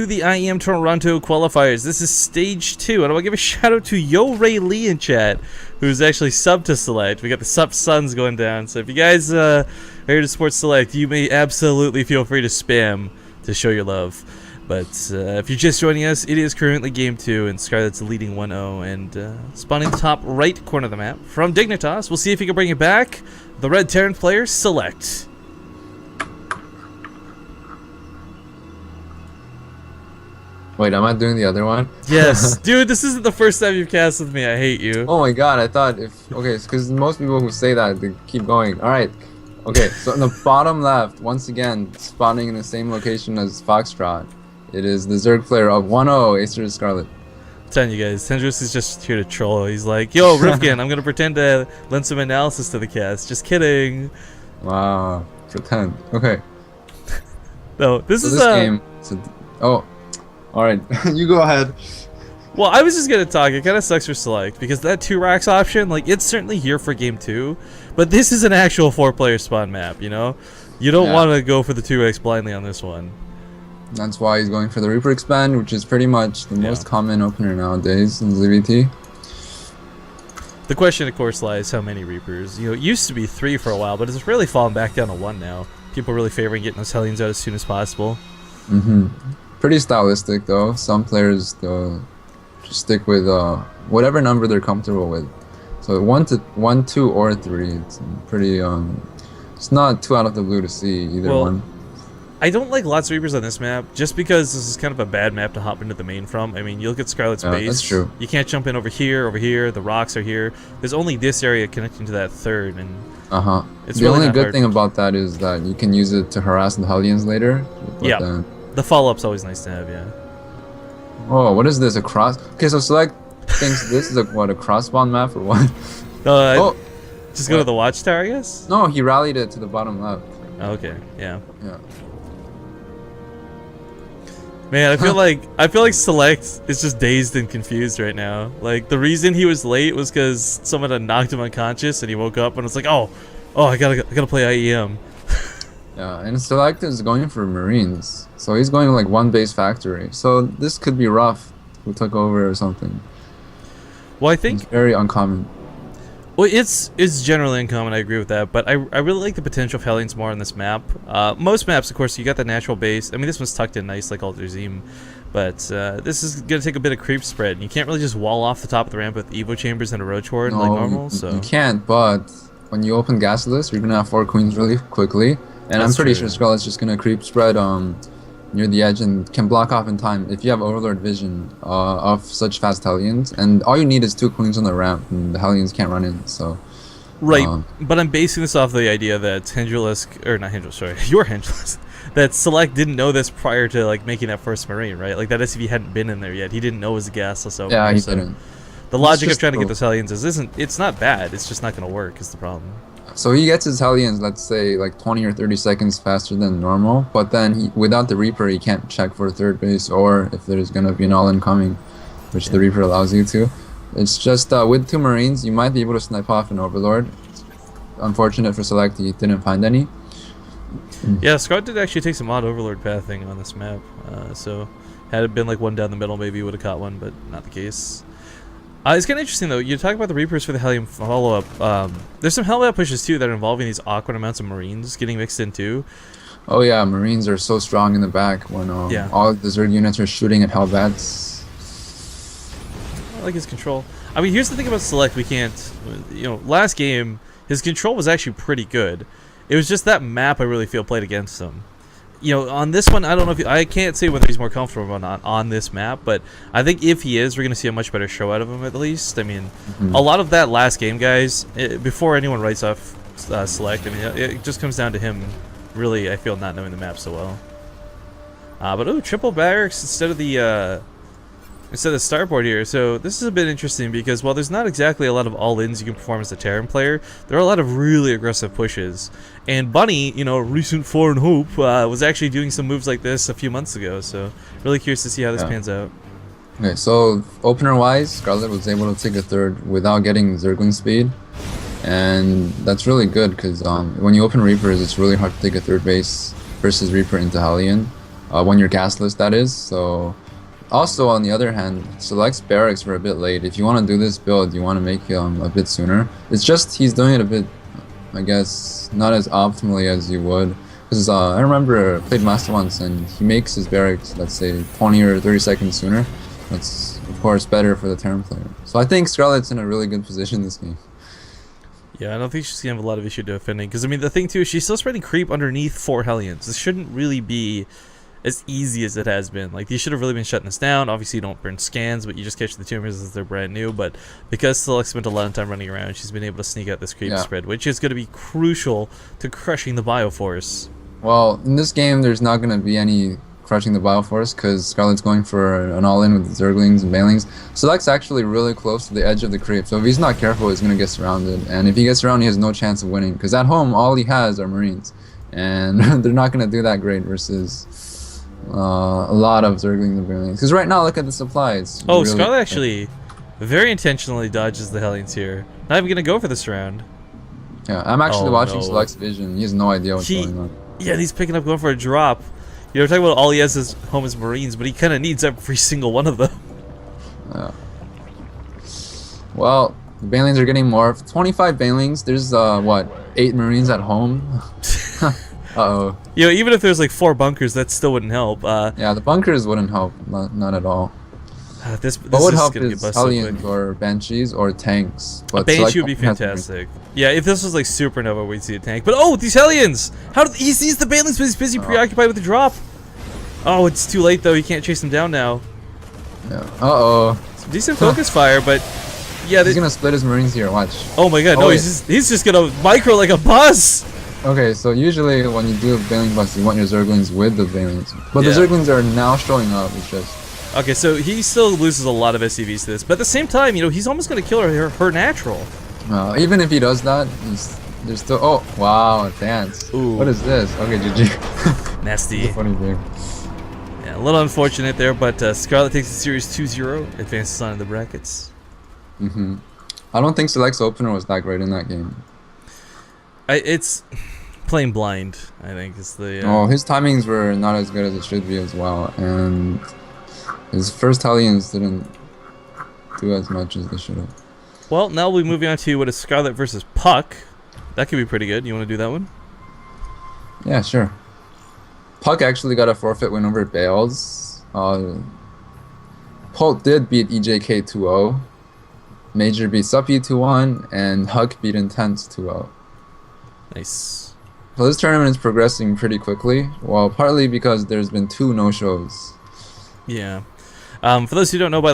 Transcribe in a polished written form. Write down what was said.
To the IEM Toronto qualifiers. This is stage 2, and I want to give a shout out to Yo Ray Lee in chat, who's actually subbed to SelecT. We got the Sup Suns going down, so if you guys are here to support SelecT, you may absolutely feel free to spam to show your love. But if you're just joining us, it is currently game 2, and Scarlett's leading 1-0, and spawning top right corner of the map from Dignitas. We'll see if he can bring it back. The Red Terran player, SelecT. Wait, am I doing the other one? Yes. Dude, this isn't the first time you've cast with me. I hate you. Oh my god, I thought if... Okay, because most people who say that, they keep going. Alright. Okay, so in the bottom left, once again, spawning in the same location as Foxtrot, it is the Zerg player of 1-0, Acer Scarlett. I'm telling you guys, Tendrous is just here to troll. He's like, yo, Rifkin, I'm going to pretend to lend some analysis to the cast. Just kidding. Wow. Pretend. Okay. No, this is this game... Oh. Alright, you go ahead. Well, I was just gonna talk. It kind of sucks for SelecT because that 2 racks option, like, it's certainly here for game 2, but this is an actual 4-player spawn map, you know? You don't want to go for the 2 racks blindly on this one. That's why he's going for the Reaper expand, which is pretty much the most common opener nowadays in ZVT. The question, of course, lies how many Reapers. You know, it used to be 3 for a while, but it's really fallen back down to 1 now. People really favoring getting those Hellions out as soon as possible. Pretty stylistic though. Some players just stick with whatever number they're comfortable with. So 1, 2, or 3. It's pretty. It's not too out of the blue to see either one. I don't like lots of Reapers on this map, just because this is kind of a bad map to hop into the main from. I mean, you look at Scarlett's base. That's true. You can't jump in over here. The rocks are here. There's only this area connecting to that third, and it's the really only good hard. thing about that is that you can use it to harass the Hellions later. Yeah. The follow-up's always nice to have, yeah. Oh, what is this? A cross? Okay, so SelecT thinks this is a cross-spawn map or what? Just go to the watchtower, I guess? No, he rallied it to the bottom left. Oh, okay, yeah. Yeah. Man, I feel like SelecT is just dazed and confused right now. Like, the reason he was late was because someone had knocked him unconscious and he woke up and was like, oh, I gotta play IEM. Yeah, and SelecT is going for Marines, so he's going like 1 base factory. So this could be rough. Who took over or something? Well, I think it's very uncommon. Well, it's generally uncommon. I agree with that, but I really like the potential of Hellions more on this map. Most maps, of course, you got the natural base. I mean, this one's tucked in nice, like Alter Zim, but this is gonna take a bit of creep spread. And you can't really just wall off the top of the ramp with Evo chambers and a Roach Horde like normal. So you can't. But when you open Gasless, you're gonna have 4 queens really quickly. And I'm pretty sure Scarlett's just gonna creep spread near the edge and can block off in time if you have Overlord vision of such fast Hellions. And all you need is 2 queens on the ramp, and the Hellions can't run in. So right, but I'm basing this off the idea that your Hendrilisk, that SelecT didn't know this prior to like making that first Marine, right? Like that SCV hadn't been in there yet. He didn't know it was a gasless opener. Yeah, he didn't. The logic of trying to get those Hellions it's not bad. It's just not gonna work. Is the problem. So he gets his Hellions, let's say, like 20 or 30 seconds faster than normal, but then without the Reaper, he can't check for 3rd base, or if there's going to be an all-in coming, which the Reaper allows you to. It's just, with 2 Marines, you might be able to snipe off an Overlord. It's unfortunate for SelecT, he didn't find any. Yeah, Scott did actually take some odd Overlord pathing on this map, so had it been like 1 down the middle, maybe he would have caught one, but not the case. It's kind of interesting, though. You talk about the Reapers for the Hellion follow-up. There's some Hellbat pushes, too, that are involving these awkward amounts of Marines getting mixed in, too. Oh, yeah. Marines are so strong in the back when all the Zerg units are shooting at Hellbats. I like his control. I mean, here's the thing about SelecT. We can't... You know, last game, his control was actually pretty good. It was just that map I really feel played against him. You know, on this one, I don't know if I can't say whether he's more comfortable or not on this map, but I think if he is, we're going to see a much better show out of him at least. I mean, a lot of that last game, guys, before anyone writes off SelecT, I mean, it just comes down to him really, I feel, not knowing the map so well. But triple barracks instead of the starboard here. So this is a bit interesting because while there's not exactly a lot of all-ins you can perform as a Terran player, there are a lot of really aggressive pushes. And Bunny, you know, recent Foreign Hope, was actually doing some moves like this a few months ago. So really curious to see how this pans out. Okay, so opener-wise, Scarlett was able to take a 3rd without getting Zergling speed. And that's really good because when you open Reapers, it's really hard to take a 3rd base versus Reaper into Hellion. when you're gasless, that is. So also on the other hand, SelecT's barracks were a bit late. If you want to do this build, you want to make him a bit sooner. It's just he's doing it a bit, I guess, not as optimally as you would. Because I remember I played Master once and he makes his barracks, let's say, 20 or 30 seconds sooner. That's, of course, better for the Terran player. So I think Scarlett's in a really good position this game. Yeah, I don't think she's going to have a lot of issue defending. Because, I mean, the thing, too, is she's still spreading creep underneath 4 Hellions. This shouldn't really be as easy as it has been. Like, these should have really been shutting this down. Obviously, you don't burn scans, but you just catch the tumors as they're brand new. But because SelecT spent a lot of time running around, she's been able to sneak out this creep spread, which is going to be crucial to crushing the Bioforce. Well, in this game, there's not going to be any crushing the Bioforce because Scarlett's going for an all-in with the Zerglings and Banelings. SelecT's actually really close to the edge of the creep, so if he's not careful, he's going to get surrounded. And if he gets surrounded, he has no chance of winning because at home, all he has are Marines. And they're not going to do that great versus a lot of Zerglings and Banelings. Because right now, look at the supplies. Oh, really Scarlett actually very intentionally dodges the Hellions here. Not even going to go for this round. Yeah, I'm actually watching SelecT's vision. He has no idea what's going on. Yeah, he's picking up going for a drop. You know, we're talking about all he has is home is Marines, but he kind of needs every single one of them. Yeah. Well, the Banelings are getting more. 25 Banelings. There's, what, 8 Marines at home? Uh-oh. You know, even if there's like 4 bunkers, that still wouldn't help. Yeah, the bunkers wouldn't help. Not at all. This what would help is Hellions or Banshees or tanks. But a Banshee would be fantastic. Yeah, if this was like Supernova, we'd see a tank. But oh, these Hellions! He sees the Banelings, but he's busy preoccupied with the drop. Oh, it's too late though. He can't chase them down now. Yeah. Uh-oh. Some decent focus fire, but yeah, he's gonna split his Marines here. Watch. Oh my God! No, he's just gonna micro like a bus. Okay, so usually when you do a Baneling bus, you want your Zerglings with the Banelings, but the Zerglings are now showing up. It's just. Okay, so he still loses a lot of SCVs to this, but at the same time, you know, he's almost going to kill her natural. Even if he does that, there's still... Oh, wow, a dance. Ooh. What is this? Okay, GG. Nasty. That's a funny thing. Yeah, a little unfortunate there, but Scarlett takes the series 2-0, advances on in the brackets. I don't think SelecT's opener was that great in that game. It's playing blind, I think, is the... Oh, his timings were not as good as it should be as well, and... His first Hellions didn't do as much as they should have. Well, now we'll be moving on to what is Scarlett versus Puck. That could be pretty good. You want to do that one? Yeah, sure. Puck actually got a forfeit win over Bales. Polt did beat EJK 2-0. Major beat Suppy 2-1, and Huck beat Intense 2-0. Nice. So this tournament is progressing pretty quickly, well, partly because there's been 2 no-shows. Yeah. For those who don't know, by